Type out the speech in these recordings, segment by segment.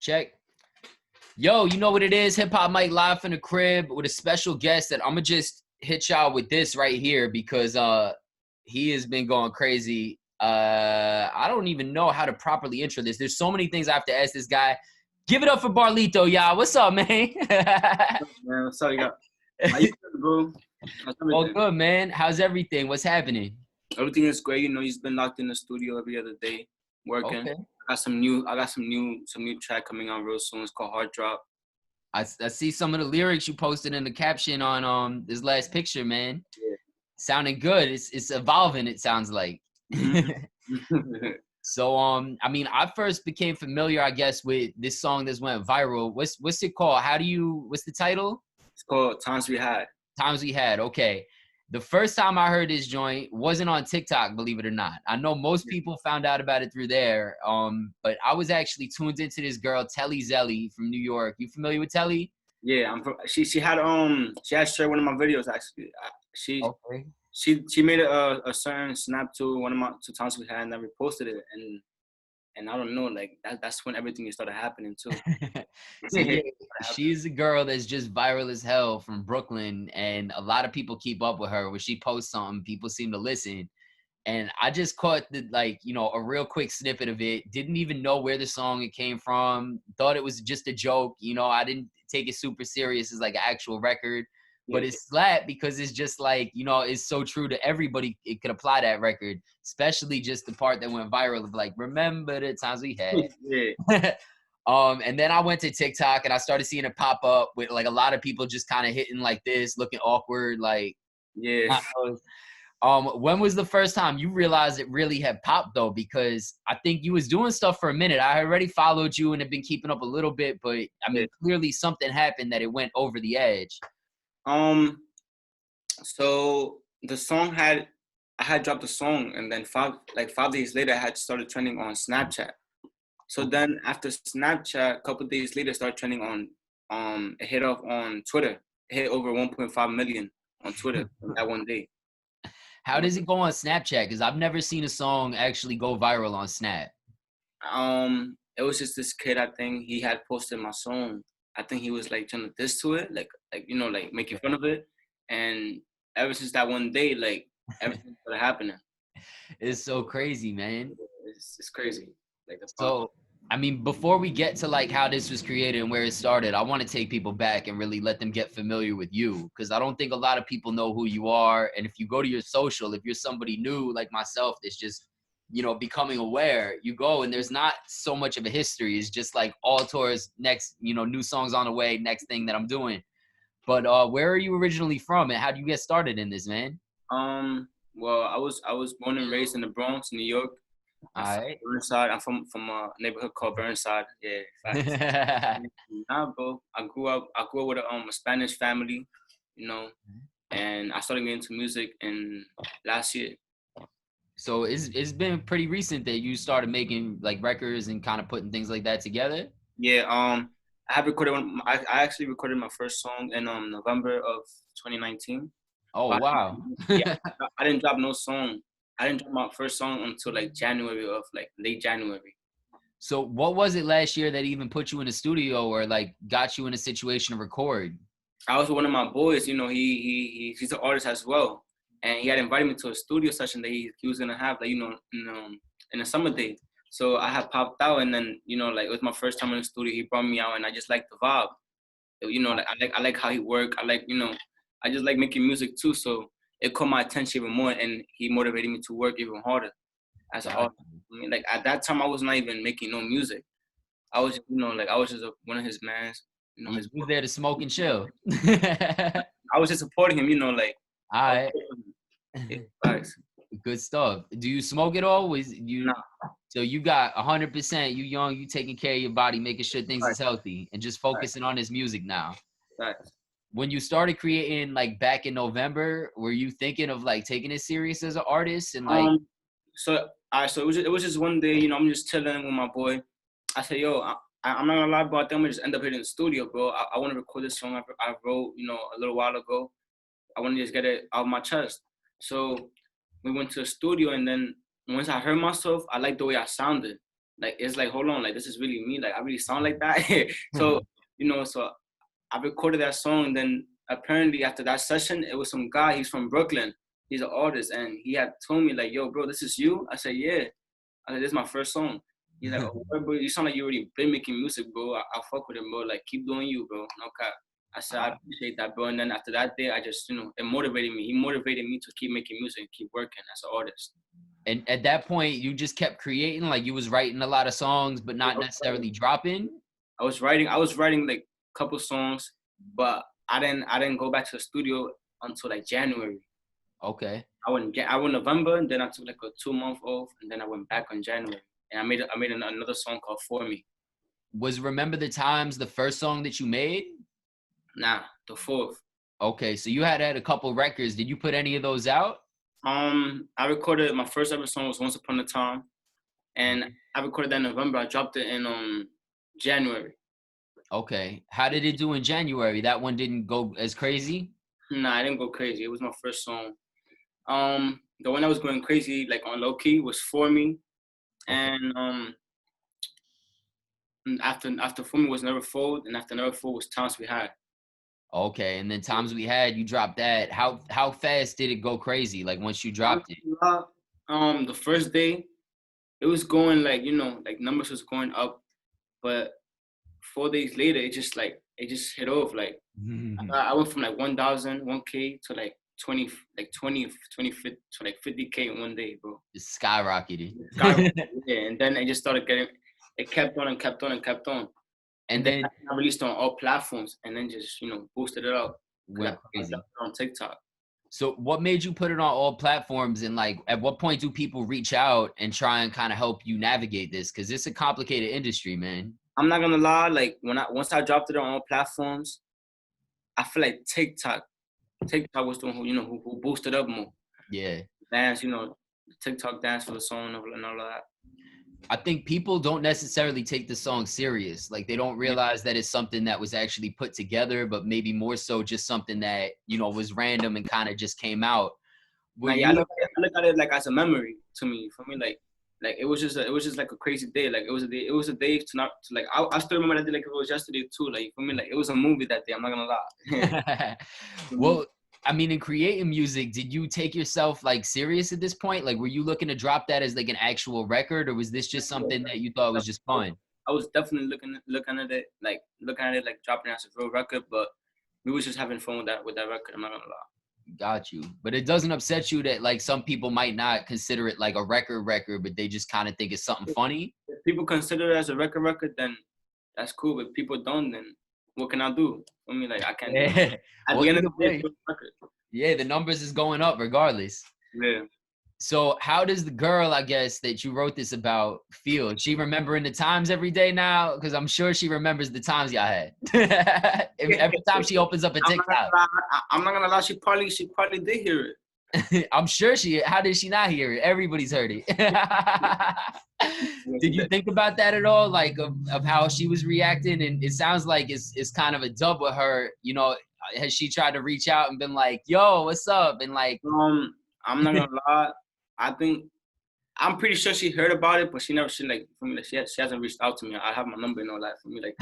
Check. Yo, you know what it is? Hip Hop Mike live from the crib with a special guest that I'm gonna just hit y'all with this right here because he has been going crazy. I don't even know how to properly intro this. There's so many things I have to ask this guy. Give it up for Barlito, y'all. What's up, man? Man, what's up, you got? How you doing, bro? How's All everything? good, man. How's everything? What's happening? Everything is great. You know, he's been locked in the studio every other day, working. Okay. I got some new track coming out real soon. It's called Hard Drop. I see some of the lyrics you posted in the caption on this last picture, man. Yeah. Sounding good. It's evolving, it sounds like. Mm-hmm. So I mean, I first became familiar, I guess, with this song that's went viral. What's it called? What's the title? It's called Times We Had. Times We Had. Okay. The first time I heard this joint wasn't on TikTok, believe it or not. I know most people found out about it through there. But I was actually tuned into this girl, Telly Zelly from New York. You familiar with Telly? Yeah, she had shared one of my videos actually. Okay. She made a certain snap to one of my two times we had and I reposted it and I don't know, like that's when everything started happening too. So yeah, she's a girl that's just viral as hell from Brooklyn, and a lot of people keep up with her. When she posts something, people seem to listen. And I just caught a real quick snippet of it. Didn't even know where the song it came from. Thought it was just a joke. I didn't take it super serious as like an actual record. But it's slapped because it's just like, it's so true to everybody. It could apply that record, especially just the part that went viral of like, remember the times we had. Yeah. And then I went to TikTok and I started seeing it pop up with like a lot of people just kind of hitting like this, looking awkward, like. Yeah. When was the first time you realized it really had popped though? Because I think you was doing stuff for a minute. I already followed you and have been keeping up a little bit, but I mean, clearly something happened that it went over the edge. So I had dropped the song and then 5 days later I had started trending on Snapchat. So then after Snapchat, a couple of days later started trending on it hit off on Twitter. It hit over 1.5 million on Twitter in that one day. How does it go on Snapchat? Because I've never seen a song actually go viral on Snap. It was just this kid, I think he had posted my song. I think he was like trying to diss to it, like making fun of it. And ever since that one day, like everything started happening. It's so crazy, man. It's crazy. So, I mean, before we get to like how this was created and where it started, I want to take people back and really let them get familiar with you, because I don't think a lot of people know who you are. And if you go to your social, if you're somebody new like myself that's just, becoming aware, you go and there's not so much of a history. It's just like all tours, next, new songs on the way, next thing that I'm doing. But where are you originally from and how do you get started in this, man? Well, I was born and raised in the Bronx, New York. All right. Burnside. I'm from a neighborhood called Burnside. Yeah. Nah, bro. I grew up with a Spanish family, and I started getting into music in last year. So it's been pretty recent that you started making like records and kind of putting things like that together. Yeah. I actually recorded my first song in November of 2019. Oh wow. Yeah, I didn't drop no song. I didn't drop my first song until like late January. So what was it last year that even put you in the studio or like got you in a situation to record? I was with one of my boys, he's an artist as well. And he had invited me to a studio session that he was gonna have in a summer day. So I had popped out and then, it was my first time in the studio. He brought me out and I just liked the vibe. I like how he worked. I just like making music too. So it caught my attention even more and he motivated me to work even harder as an artist. I mean, like at that time I was not even making no music. I was, I was just one of his mans. He was there to smoke and chill. I was just supporting him, All right. Good stuff. Do you smoke at all? Nah. So you got 100%, you young, you taking care of your body, making sure things is healthy and just focusing on this music now. Right. When you started creating like back in November, were you thinking of like taking it serious as an artist and like? So it was just one day, I'm just chilling with my boy. I said, yo, I'm not gonna lie, bro. I think I'm gonna just end up here in the studio, bro. I want to record this song I wrote, a little while ago. I want to just get it out of my chest. So we went to the studio, and then once I heard myself, I liked the way I sounded. like it's like, hold on, like this is really me, like I really sound like that. So so I recorded that song, and then apparently after that session, it was some guy. He's from Brooklyn. He's an artist, and he had told me like, "Yo, bro, this is you." I said, "Yeah." I said, "This is my first song." He's like, "Oh, bro, you sound like you already been making music, bro. I'll fuck with him, bro. Like, keep doing you, bro. No cap." I said, "I appreciate that, bro." And then after that day, I just, it motivated me. He motivated me to keep making music and keep working as an artist. And at that point, you just kept creating, like you was writing a lot of songs, but not necessarily dropping. I was writing like a couple songs, but I didn't go back to the studio until like January. Okay. I went November, and then I took like a 2 month off, and then I went back on January, and I made another song called For Me. Was Remember the Times the first song that you made? Nah, the fourth. Okay, so you had a couple records. Did you put any of those out? I recorded my first ever song was Once Upon a Time, and Okay. I recorded that in November. I dropped it in January. Okay. How did it do in January? That one didn't go as crazy? Nah, I didn't go crazy. It was my first song. The one that was going crazy, like on low key, was For Me, Okay. and after For Me was Never Fold, and after Never Fold was Times We Had. Okay. And then Times We Had, you dropped that. How fast did it go crazy? Like once you dropped it? The first day, it was going like, like numbers was going up, but 4 days later, it just hit off. Like I went from like 1,000, 1K to like 20, like 20, 20 to like 50K in one day, bro. It skyrocketed. Yeah, and then it just started it kept on and kept on and kept on. And And then then I released on all platforms, and then just, boosted it up. went I crazy. dropped it on TikTok. So what made you put it on all platforms, and like at what point do people reach out and try and kind of help you navigate this? Because it's a complicated industry, man. I'm not gonna lie, like once I dropped it on all platforms, I feel like TikTok was the one who boosted up more. Yeah. Dance, TikTok dance for the song and all of that. I think people don't necessarily take the song serious. Like they don't Yeah. realize that it's something that was actually put together, but maybe more so just something that, was random and kind of just came out. Were Now, yeah, you I look at it like as a memory to me. For me, like it was just like a crazy day. Like it was a day to not to like I still remember that day like it was yesterday too. Like for me, like it was a movie that day. I'm not gonna lie. Well, I mean, in creating music, did you take yourself like serious at this point? Like, were you looking to drop that as like an actual record, or was this just something that you thought was just fun? I was definitely looking at it like dropping it as a real record, but we was just having fun with that record. I'm not gonna lie. Got you. But it doesn't upset you that like some people might not consider it like a record, but they just kind of think it's something funny? If people consider it as a record, then that's cool. But if people don't, then what can I do? I mean, like I can't do it. Yeah. At Well, the end of either the day, way, it's a record. yeah, the numbers is going up regardless. Yeah. So how does the girl, I guess, that you wrote this about feel? Is she remembering the times every day now? Because I'm sure she remembers the times y'all had. Every time she opens up a TikTok. I'm not gonna lie. She probably did hear it. I'm sure how did she not hear it? Everybody's heard it. Did you think about that at all? Like of how she was reacting? And it sounds like it's kind of a dub with her. Has she tried to reach out and been like, yo, what's up? And like, I'm not gonna lie. I'm pretty sure she heard about it, but she like for me like she hasn't reached out to me. I have my number and all that for me like.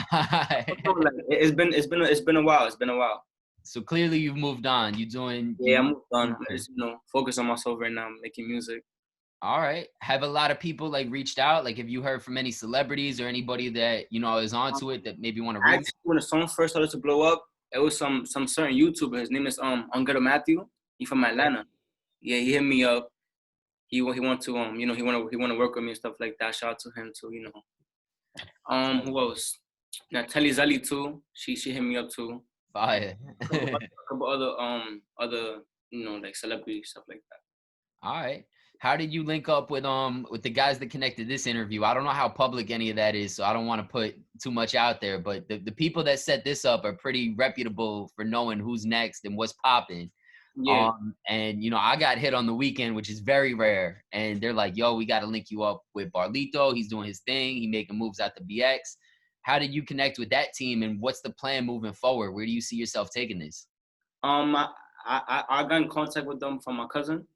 It's been a while. It's been a while. So clearly you've moved on. Yeah, I moved on. I'm just focus on myself right now, making music. All right. Have a lot of people like reached out? Like, have you heard from any celebrities or anybody that is onto it that maybe want to reach? Actually, when the song first started to blow up, it was some certain YouTuber. His name is Unghetto Matthew. He's from Atlanta. Yeah, he hit me up. He want to he want to work with me and stuff like that. Shout out to him too. Who else? Natalie Zali too. She hit me up too. Fire. A couple other like celebrities, stuff like that. All right. How did you link up with the guys that connected this interview? I don't know how public any of that is, so I don't want to put too much out there, but the people that set this up are pretty reputable for knowing who's next and what's popping. Yeah. And I got hit on the weekend, which is very rare, and they're like, yo, we got to link you up with Barlito. He's doing his thing. He making moves out the BX. How did you connect with that team, and what's the plan moving forward? Where do you see yourself taking this? I got in contact with them from my cousin.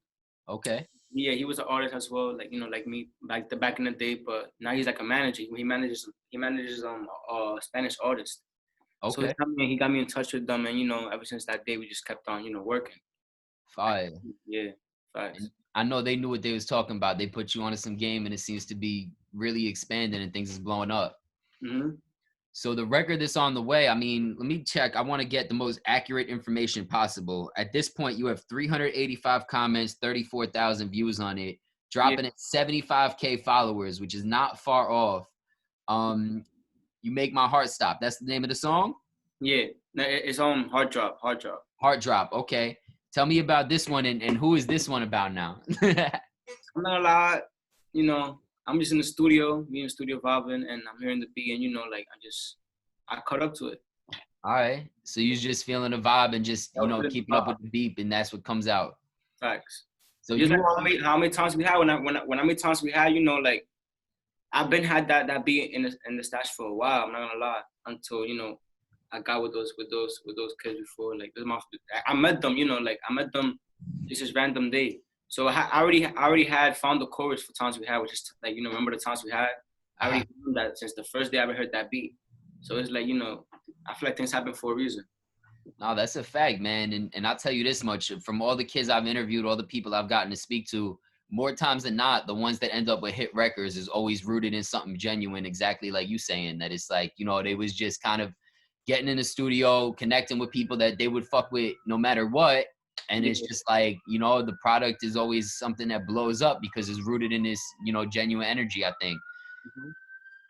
Okay. Yeah, he was an artist as well, like like me back in the day. But now he's like a manager. He manages Spanish artists. So Okay. he got me in touch with them, and ever since that day we just kept on working. Fire. Yeah, And facts. I know they knew what they was talking about. They put you onto some game, and it seems to be really expanding, and things is blowing up. Mhm. So the record that's on the way, I mean, let me check. I want to get the most accurate information possible. At this point, you have 385 comments, 34,000 views on it, Yeah, dropping at 75K followers, which is not far off. You Make My Heart Stop. That's the name of the song? yeah. No, it's on Hard Drop, Hard Drop. Heart Drop. Okay. Tell me about this one, and who is this one about now? I'm not gonna lie, you know, I'm just in the studio, me in the studio vibing, and I'm hearing the beat, and like I caught up to it. All right. So you're just feeling the vibe and just, I was feeling keeping the up vibe. with the beat, and that's what comes out. Facts. So Just like you how many times we had when how many times we had, like I've been had that beat in the stash for a while. I'm not gonna lie. Until I got with those kids before. Like this is I met them. Like I met them just random day. So I already had found the chorus for times we had, which is like remember the times we had. I already found that since the first day I ever heard that beat. So it's like I feel like things happen for a reason. No, that's a fact, man. And I'll tell you this much, from all the kids I've interviewed, all the people I've gotten to speak to, more times than not, the ones that end up with hit records is always rooted in something genuine, exactly like you saying, that it's like, they was just kind of getting in the studio, connecting with people that they would fuck with no matter what. And Yeah. it's just like, the product is always something that blows up because it's rooted in this, genuine energy, I think. Mhm.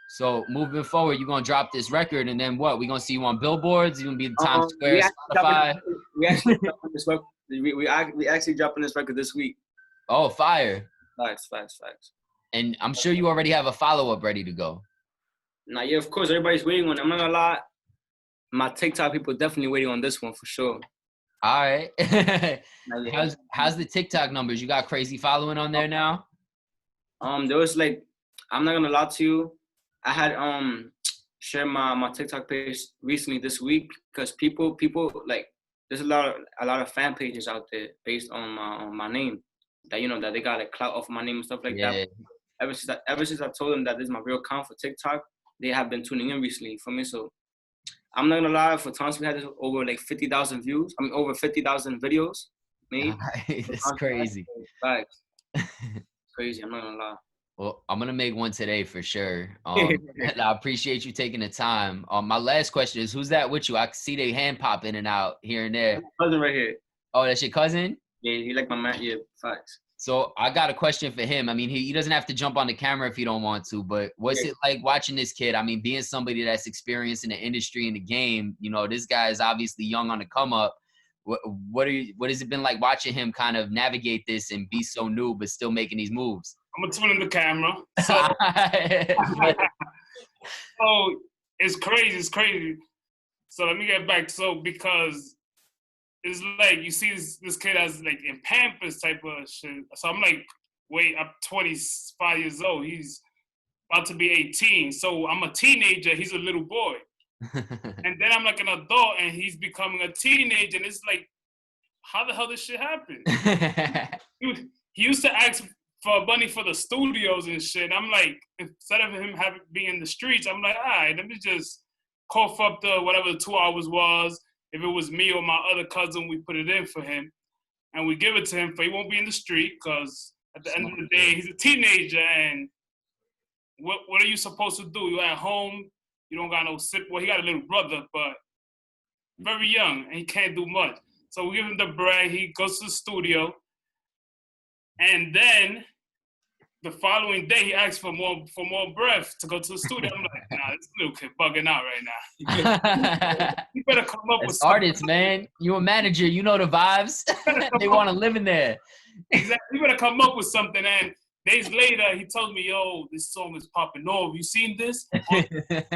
So moving forward, you're gonna drop this record, and then what? We gonna see you on billboards. You gonna be the Times We Square, actually dropping Spotify. we actually dropping this record. We actually dropping this record this week. Oh, fire! Facts. And I'm sure you already have a follow up ready to go. Now, yeah, of course, everybody's waiting on it. I'm not gonna lie. My TikTok people definitely waiting on this one for sure. All right. Now, yeah. how's the TikTok numbers? You got crazy following on there now? There was like, I'm not gonna lie to you. I had shared my TikTok page recently this week because people like there's a lot of fan pages out there based on my name that that they got like clout off my name and stuff like that. Yeah. Ever since I told them that this is my real account for TikTok, they have been tuning in recently for me. So I'm not gonna lie, for times we had over like 50,000 views. I mean, over 50,000 videos made. That's crazy. Facts. Crazy. I'm not gonna lie. Well, I'm gonna make one today for sure. I appreciate you taking the time. My last question is, who's that with you? I see their hand pop in and out here and there. Cousin right here. Oh, that's your cousin? Yeah, he like my man. Yeah, facts. So I got a question for him. I mean, he doesn't have to jump on the camera if he don't want to, but what's it like watching this kid? I mean, being somebody that's experienced in the industry and the game, this guy is obviously young on the come up. What has it been like watching him kind of navigate this and be so new but still making these moves? I'm gonna tune in the camera. So, so it's crazy. It's crazy. So let me get back. So because it's like you see this kid as like in Pampers type of shit. So I'm like, wait, I'm 25 years old. He's about to be 18. So I'm a teenager. He's a little boy. And then I'm like an adult and he's becoming a teenager. And it's like, how the hell this shit happen? He used to ask for money for the studios and shit. I'm like, instead of him being in the streets, I'm like, all right, let me just cough up the whatever the 2 hours was. If it was me or my other cousin, we put it in for him. And we give it to him so he won't be in the street because at the end of the day, he's a teenager. And what are you supposed to do? You're at home. You don't got no sip. Well, he got a little brother, but very young, and he can't do much. So we give him the bread. He goes to the studio. And then the following day, he asks for more breath to go to the studio. I'm like, nah, this little kid bugging out right now. You better come up with something. Artists, man. You a manager. You know the vibes. They want to live in there. Exactly. You better come up with something. And days later, he told me, yo, this song is popping off. You seen this? I'm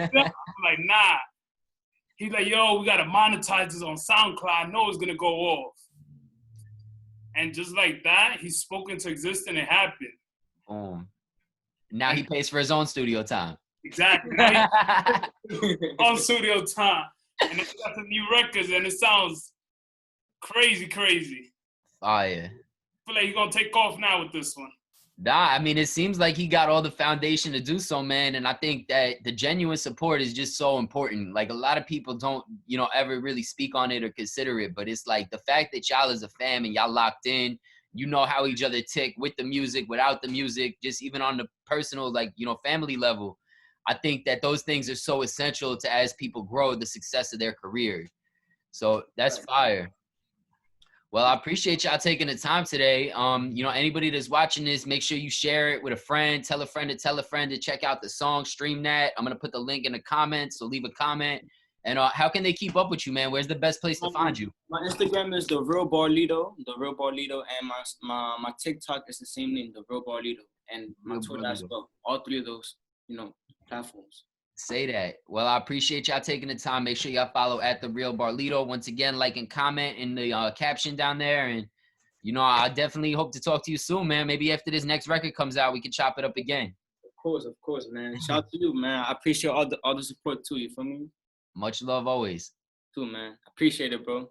like, nah. He's like, yo, we got to monetize this on SoundCloud. I know it's going to go off. And just like that, he's spoken to existence and it happened. Boom. Now he pays for his own studio time. Exactly. On studio time. And then he got some new records and it sounds crazy. Fire. feel like he's gonna take off now with this one? Nah, I mean, it seems like he got all the foundation to do so, man. And I think that the genuine support is just so important. Like, a lot of people don't, ever really speak on it or consider it. But it's like the fact that y'all as a fam and y'all locked in, how each other tick with the music, without the music, just even on the personal, like, family level. I think that those things are so essential to, as people grow, the success of their career. So that's fire. Well, I appreciate y'all taking the time today. Anybody that's watching this, make sure you share it with a friend, tell a friend to check out the song, stream that. I'm going to put the link in the comments, so leave a comment. And how can they keep up with you, man? Where's the best place to find you? My Instagram is The Real Barlito, and my TikTok is the same name, The Real Barlito, and my Twitter as well. All three of those, platforms. Say that. Well, I appreciate y'all taking the time. Make sure y'all follow at The Real Barlito. Once again, like and comment in the caption down there. And, I definitely hope to talk to you soon, man. Maybe after this next record comes out, we can chop it up again. Of course, man. Shout out to you, man. I appreciate all the support too. You feel me? Much love always. Too, man. Appreciate it, bro.